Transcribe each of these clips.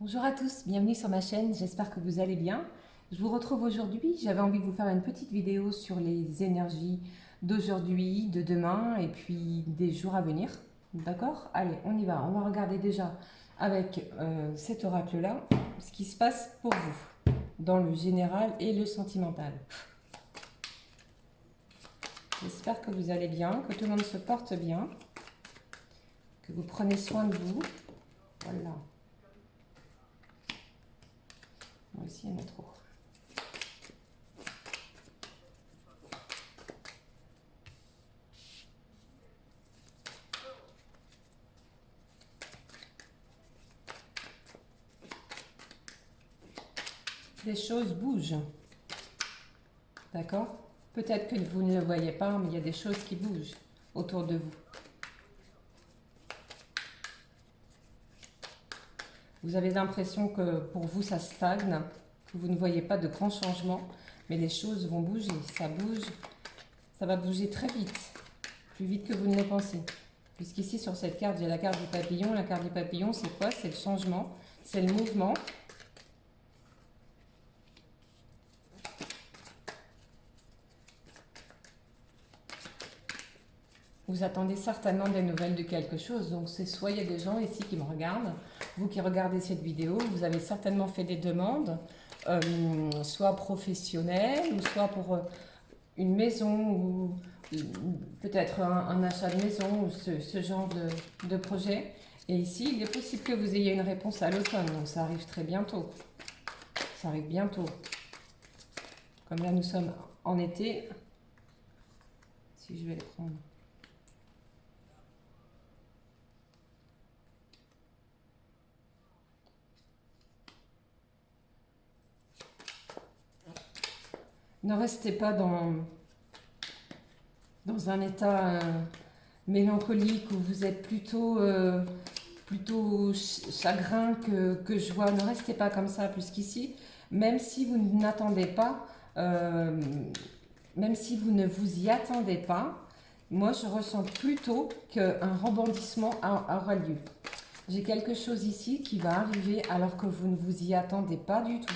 Bonjour à tous, bienvenue sur ma chaîne, j'espère que vous allez bien. Je vous retrouve aujourd'hui, j'avais envie de vous faire une petite vidéo sur les énergies d'aujourd'hui, de demain et puis des jours à venir. D'accord? Allez, on y va, on va regarder déjà avec cet oracle-là ce qui se passe pour vous dans le général et le sentimental. J'espère que vous allez bien, que tout le monde se porte bien, que vous prenez soin de vous. Voilà. Moi aussi, il y en a trop. Les choses bougent. D'accord? Peut-être que vous ne le voyez pas, mais il y a des choses qui bougent autour de vous. Vous avez l'impression que pour vous, ça stagne, que vous ne voyez pas de grands changements, mais les choses vont bouger. Ça bouge, ça va bouger très vite, plus vite que vous ne le pensez. Puisqu'ici, sur cette carte, j'ai la carte du papillon. La carte du papillon, c'est quoi? C'est le changement, c'est le mouvement. Vous attendez certainement des nouvelles de quelque chose, donc c'est soit il y a des gens ici qui me regardent, vous qui regardez cette vidéo, vous avez certainement fait des demandes, soit professionnelles, ou soit pour une maison, ou peut-être un achat de maison, ou ce genre de projet. Et ici, il est possible que vous ayez une réponse à l'automne, donc ça arrive très bientôt. Ça arrive bientôt. Comme là, nous sommes en été. Si je vais les prendre. Ne restez pas dans un état mélancolique où vous êtes plutôt chagrin que joie. Ne restez pas comme ça, puisqu'ici, même si vous n'attendez pas, même si vous ne vous y attendez pas, moi je ressens plutôt qu'un rebondissement aura lieu. J'ai quelque chose ici qui va arriver alors que vous ne vous y attendez pas du tout.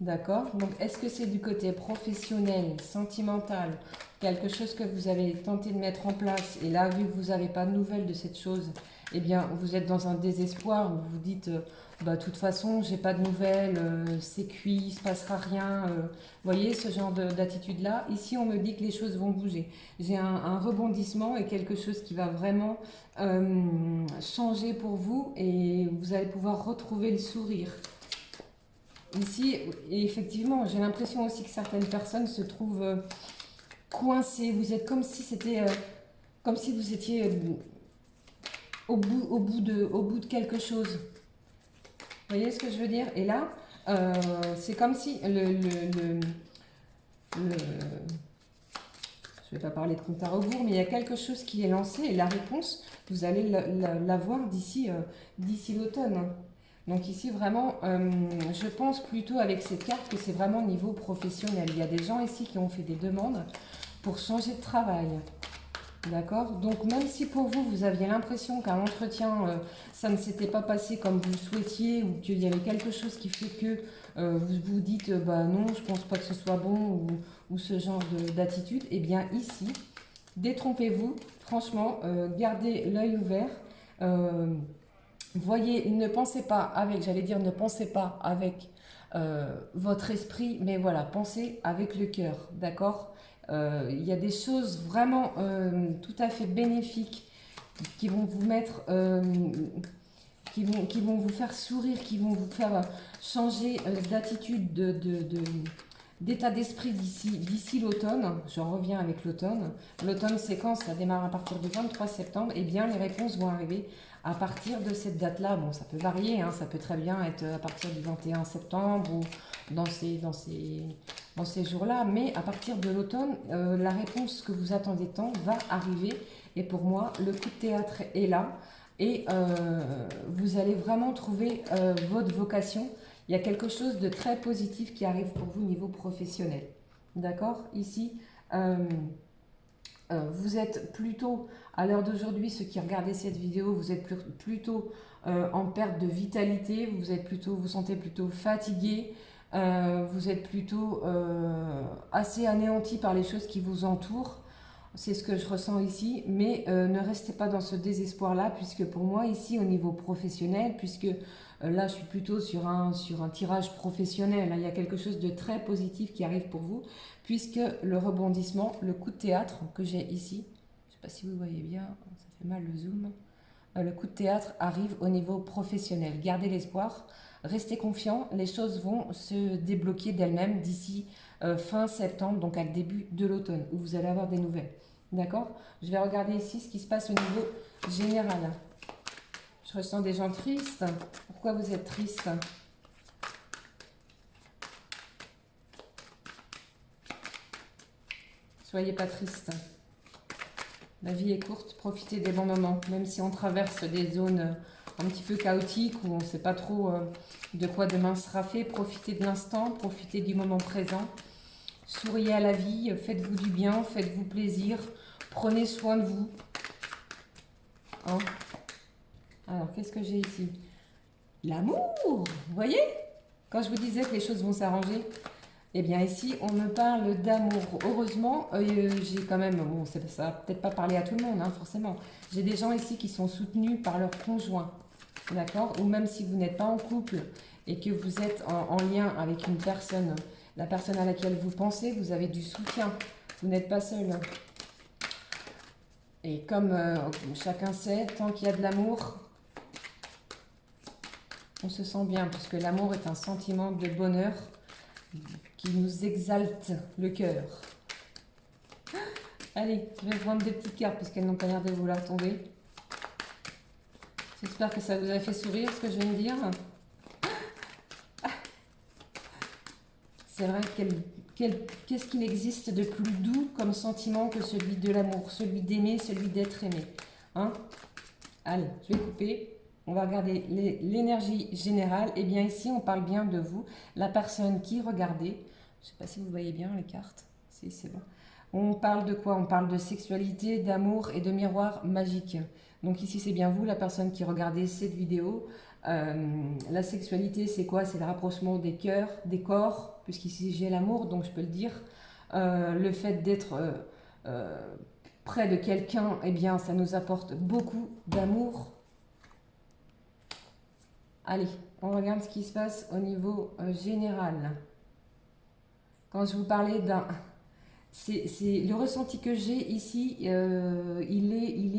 D'accord? Donc, est-ce que c'est du côté professionnel, sentimental, quelque chose que vous avez tenté de mettre en place et là, vu que vous n'avez pas de nouvelles de cette chose, eh bien, vous êtes dans un désespoir, vous vous dites, bah, de toute façon, j'ai pas de nouvelles, c'est cuit, il se passera rien. Voyez ce genre d'attitude-là. Ici, on me dit que les choses vont bouger. J'ai un rebondissement et quelque chose qui va vraiment changer pour vous et vous allez pouvoir retrouver le sourire. Ici, et effectivement, j'ai l'impression aussi que certaines personnes se trouvent coincées. Vous êtes comme si c'était, comme si vous étiez au bout de quelque chose. Vous voyez ce que je veux dire? Et là, c'est comme si je ne vais pas parler de compte à rebours, mais il y a quelque chose qui est lancé et la réponse, vous allez la voir d'ici l'automne. Donc ici, vraiment, je pense plutôt avec cette carte que c'est vraiment au niveau professionnel. Il y a des gens ici qui ont fait des demandes pour changer de travail. D'accord? Donc même si pour vous, vous aviez l'impression qu'un entretien, ça ne s'était pas passé comme vous le souhaitiez ou qu'il y avait quelque chose qui fait que vous vous dites, bah non, je pense pas que ce soit bon ou ce genre d'attitude, eh bien ici, détrompez-vous, franchement, gardez l'œil ouvert. Voyez, ne pensez pas avec, j'allais dire ne pensez pas avec votre esprit, mais voilà, pensez avec le cœur, d'accord? Il y a des choses vraiment tout à fait bénéfiques qui vont vous mettre, qui vont vous faire sourire, qui vont vous faire changer d'attitude, d'état d'esprit d'ici l'automne. J'en reviens avec l'automne. L'automne, c'est quand? Ça démarre à partir du 23 septembre. Eh bien, les réponses vont arriver à partir de cette date-là. Bon, ça peut varier, hein, ça peut très bien être à partir du 21 septembre ou dans ces jours-là. Mais à partir de l'automne, la réponse que vous attendez tant va arriver. Et pour moi, le coup de théâtre est là. Et vous allez vraiment trouver votre vocation. Il y a quelque chose de très positif qui arrive pour vous au niveau professionnel. D'accord? Ici, vous êtes plutôt, à l'heure d'aujourd'hui, ceux qui regardaient cette vidéo, vous êtes plutôt en perte de vitalité, vous sentez plutôt fatigué, vous êtes plutôt assez anéanti par les choses qui vous entourent. C'est ce que je ressens ici, mais ne restez pas dans ce désespoir-là, puisque pour moi, ici, au niveau professionnel, puisque là, je suis plutôt sur un tirage professionnel, hein, il y a quelque chose de très positif qui arrive pour vous, puisque le rebondissement, le coup de théâtre que j'ai ici, je ne sais pas si vous voyez bien, ça fait mal le zoom, le coup de théâtre arrive au niveau professionnel. Gardez l'espoir, restez confiant, les choses vont se débloquer d'elles-mêmes d'ici fin septembre, donc à le début de l'automne, où vous allez avoir des nouvelles. D'accord? Je vais regarder ici ce qui se passe au niveau général. Je ressens des gens tristes. Pourquoi vous êtes triste? Soyez pas triste. La vie est courte, profitez des bons moments, même si on traverse des zones un petit peu chaotiques où on ne sait pas trop de quoi demain sera fait. Profitez de l'instant, profitez du moment présent. Souriez à la vie, faites-vous du bien, faites-vous plaisir, prenez soin de vous. Hein? Alors, qu'est-ce que j'ai ici? L'amour, vous voyez? Quand je vous disais que les choses vont s'arranger, eh bien ici, on me parle d'amour. Heureusement, j'ai quand même, bon, ça va peut-être pas parler à tout le monde, hein, forcément. J'ai des gens ici qui sont soutenus par leur conjoint, d'accord? Ou même si vous n'êtes pas en couple et que vous êtes en lien avec une personne, la personne à laquelle vous pensez, vous avez du soutien. Vous n'êtes pas seul. Et comme chacun sait, tant qu'il y a de l'amour, on se sent bien, puisque l'amour est un sentiment de bonheur qui nous exalte le cœur. Allez, je vais prendre des petites cartes puisqu'elles n'ont pas l'air de vouloir tomber. J'espère que ça vous a fait sourire ce que je viens de dire. C'est vrai, qu'est-ce qu'il existe de plus doux comme sentiment que celui de l'amour, celui d'aimer, celui d'être aimé, hein? Allez, je vais couper. On va regarder l'énergie générale. Et bien ici, on parle bien de vous, la personne qui regardez. Je ne sais pas si vous voyez bien les cartes. Si, c'est bon. On parle de quoi? On parle de sexualité, d'amour et de miroir magique. Donc ici, c'est bien vous, la personne qui regardez cette vidéo. La sexualité, c'est quoi? C'est le rapprochement des cœurs, des corps, puisqu'ici j'ai l'amour, donc je peux le dire. Le fait d'être près de quelqu'un, eh bien, ça nous apporte beaucoup d'amour. Allez, on regarde ce qui se passe au niveau général. Quand je vous parlais d'un... C'est le ressenti que j'ai ici, il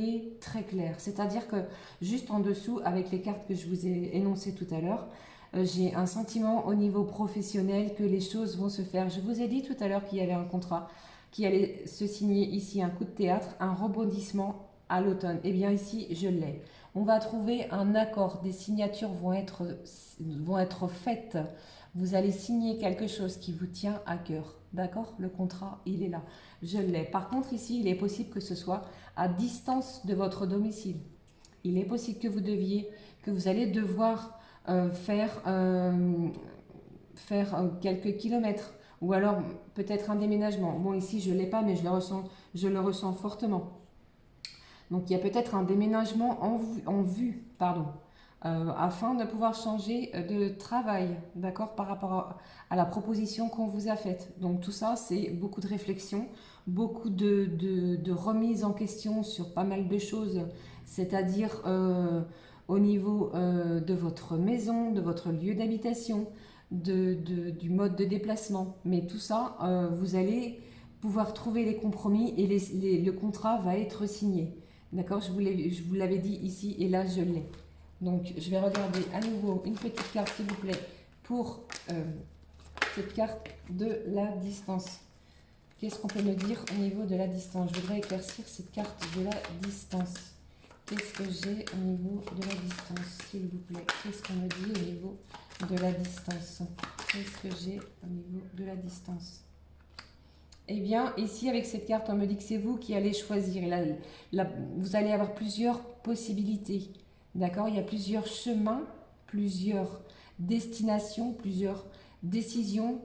est très clair. C'est-à-dire que juste en dessous, avec les cartes que je vous ai énoncées tout à l'heure, j'ai un sentiment au niveau professionnel que les choses vont se faire. Je vous ai dit tout à l'heure qu'il y avait un contrat qui allait se signer ici, un coup de théâtre, un rebondissement à l'automne. Eh bien ici, je l'ai. On va trouver un accord, des signatures vont être faites. Vous allez signer quelque chose qui vous tient à cœur. D'accord? Le contrat, il est là. Je l'ai. Par contre, ici, il est possible que ce soit à distance de votre domicile. Il est possible que vous allez devoir faire quelques kilomètres. Ou alors peut-être un déménagement. Bon, ici, je ne l'ai pas, mais je le ressens fortement. Donc, il y a peut-être un déménagement en vue, pardon. Afin de pouvoir changer de travail, d'accord, par rapport à la proposition qu'on vous a faite. Donc tout ça, c'est beaucoup de réflexion, beaucoup de remise en question sur pas mal de choses, c'est-à-dire au niveau de votre maison, de votre lieu d'habitation, du mode de déplacement. Mais tout ça, vous allez pouvoir trouver les compromis et le contrat va être signé. D'accord, je vous l'avais dit ici et là, je l'ai. Donc, je vais regarder à nouveau une petite carte, s'il vous plaît, pour cette carte de la distance. Qu'est-ce qu'on peut me dire au niveau de la distance? Je voudrais éclaircir cette carte de la distance. Qu'est-ce que j'ai au niveau de la distance, s'il vous plaît? Qu'est-ce qu'on me dit au niveau de la distance? Qu'est-ce que j'ai au niveau de la distance? Eh bien, ici, avec cette carte, on me dit que c'est vous qui allez choisir. Là, vous allez avoir plusieurs possibilités. D'accord? Il y a plusieurs chemins, plusieurs destinations, plusieurs décisions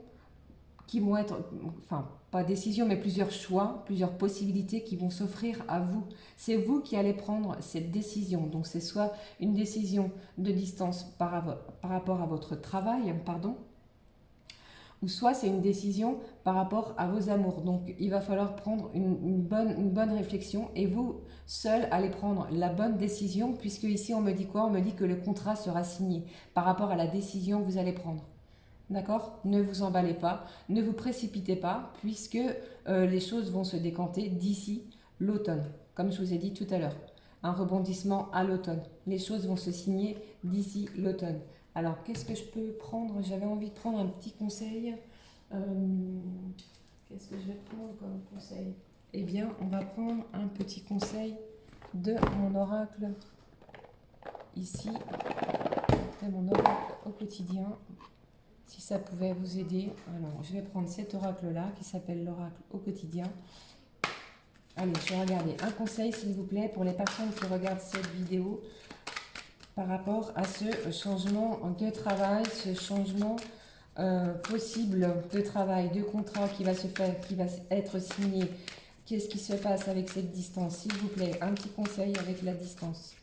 qui vont être, enfin, pas décision, mais plusieurs choix, plusieurs possibilités qui vont s'offrir à vous. C'est vous qui allez prendre cette décision. Donc, c'est soit une décision de distance par rapport à votre travail, pardon, ou soit c'est une décision par rapport à vos amours. Donc, il va falloir prendre une bonne réflexion et vous, seul, allez prendre la bonne décision, puisque ici, on me dit quoi? On me dit que le contrat sera signé par rapport à la décision que vous allez prendre. D'accord? Ne vous emballez pas, ne vous précipitez pas, puisque les choses vont se décanter d'ici l'automne, comme je vous ai dit tout à l'heure. Un rebondissement à l'automne. Les choses vont se signer d'ici l'automne. Alors, qu'est-ce que je peux prendre? J'avais envie de prendre un petit conseil. Qu'est-ce que je vais prendre comme conseil? Eh bien, on va prendre un petit conseil de mon oracle ici, de mon oracle au quotidien. Si ça pouvait vous aider. Alors, je vais prendre cet oracle-là qui s'appelle l'oracle au quotidien. Allez, je vais regarder un conseil, s'il vous plaît, pour les personnes qui regardent cette vidéo par rapport à ce changement de travail, ce changement possible de travail, de contrat qui va se faire, qui va être signé. Qu'est-ce qui se passe avec cette distance? S'il vous plaît, un petit conseil avec la distance.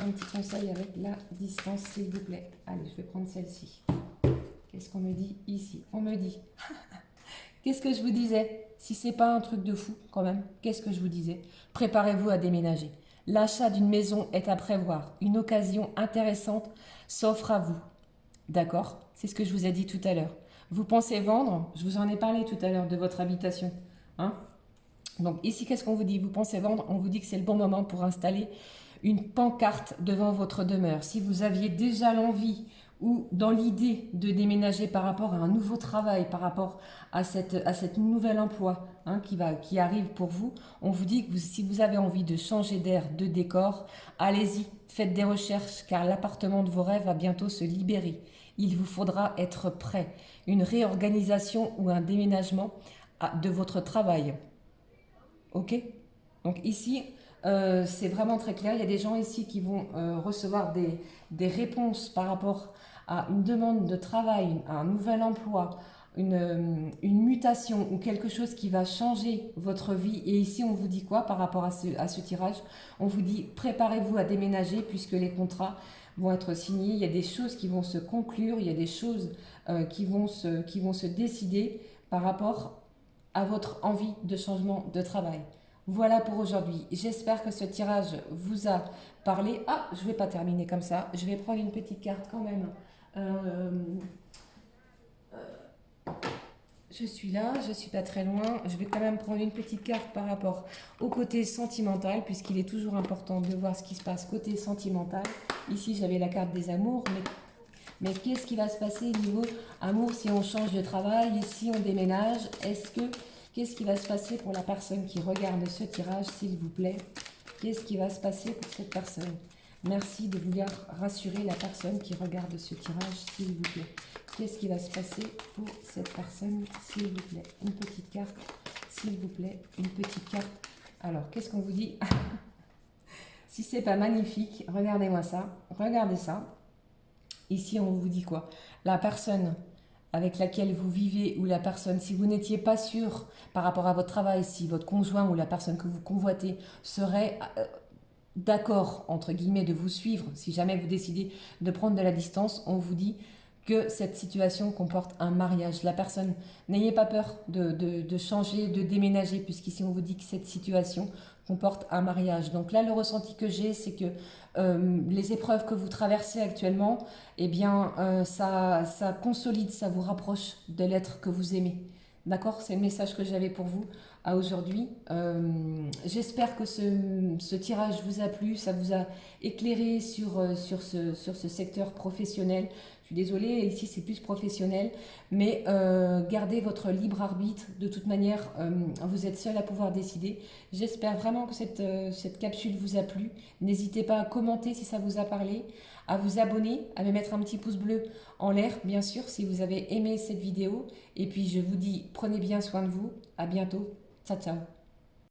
Un petit conseil avec la distance, s'il vous plaît. Allez, je vais prendre celle-ci. Qu'est-ce qu'on me dit ici? On me dit, qu'est-ce que je vous disais? Si c'est pas un truc de fou quand même, qu'est-ce que je vous disais? Préparez-vous à déménager. L'achat d'une maison est à prévoir. Une occasion intéressante s'offre à vous. D'accord? C'est ce que je vous ai dit tout à l'heure. Vous pensez vendre? Je vous en ai parlé tout à l'heure de votre habitation. Hein? Donc ici, qu'est-ce qu'on vous dit? Vous pensez vendre? On vous dit que c'est le bon moment pour installer une pancarte devant votre demeure. Si vous aviez déjà l'envie ou dans l'idée de déménager par rapport à un nouveau travail, par rapport à cette nouvel emploi qui arrive pour vous, on vous dit que si vous avez envie de changer d'air, de décor, allez-y, faites des recherches car l'appartement de vos rêves va bientôt se libérer. Il vous faudra être prêt. Une réorganisation ou un déménagement de votre travail. Ok? Donc ici, c'est vraiment très clair. Il y a des gens ici qui vont recevoir des réponses par rapport à une demande de travail, à un nouvel emploi, une mutation ou quelque chose qui va changer votre vie. Et ici, on vous dit quoi par rapport à ce tirage? On vous dit préparez-vous à déménager puisque les contrats vont être signés. Il y a des choses qui vont se conclure, il y a des choses qui vont se décider par rapport à votre envie de changement de travail. Voilà pour aujourd'hui. J'espère que ce tirage vous a parlé. Ah, je ne vais pas terminer comme ça. Je vais prendre une petite carte quand même. Je suis là, je ne suis pas très loin. Je vais quand même prendre une petite carte par rapport au côté sentimental, puisqu'il est toujours important de voir ce qui se passe côté sentimental. Ici, j'avais la carte des amours, mais qu'est-ce qui va se passer niveau amour si on change de travail et si on déménage? Qu'est-ce qui va se passer pour la personne qui regarde ce tirage, s'il vous plaît? Qu'est-ce qui va se passer pour cette personne? Merci de vouloir rassurer la personne qui regarde ce tirage, s'il vous plaît. Qu'est-ce qui va se passer pour cette personne, s'il vous plaît? Une petite carte, s'il vous plaît. Une petite carte. Alors, qu'est-ce qu'on vous dit? Si c'est pas magnifique, regardez-moi ça. Regardez ça. Ici, on vous dit quoi? La personne avec laquelle vous vivez ou la personne, si vous n'étiez pas sûr par rapport à votre travail, si votre conjoint ou la personne que vous convoitez serait d'accord, entre guillemets, de vous suivre, si jamais vous décidez de prendre de la distance, on vous dit que cette situation comporte un mariage. La personne, n'ayez pas peur de changer, de déménager, puisqu'ici on vous dit que cette situation comporte un mariage. Donc là, le ressenti que j'ai, c'est que les épreuves que vous traversez actuellement, eh bien, ça consolide, ça vous rapproche de l'être que vous aimez. D'accord? C'est le message que j'avais pour vous à aujourd'hui. J'espère que ce tirage vous a plu, ça vous a éclairé sur ce secteur professionnel. Je suis désolée, ici c'est plus professionnel, mais gardez votre libre arbitre. De toute manière, vous êtes seul à pouvoir décider. J'espère vraiment que cette capsule vous a plu. N'hésitez pas à commenter si ça vous a parlé, à vous abonner, à me mettre un petit pouce bleu en l'air, bien sûr, si vous avez aimé cette vidéo. Et puis je vous dis, prenez bien soin de vous. À bientôt. Ciao, ciao.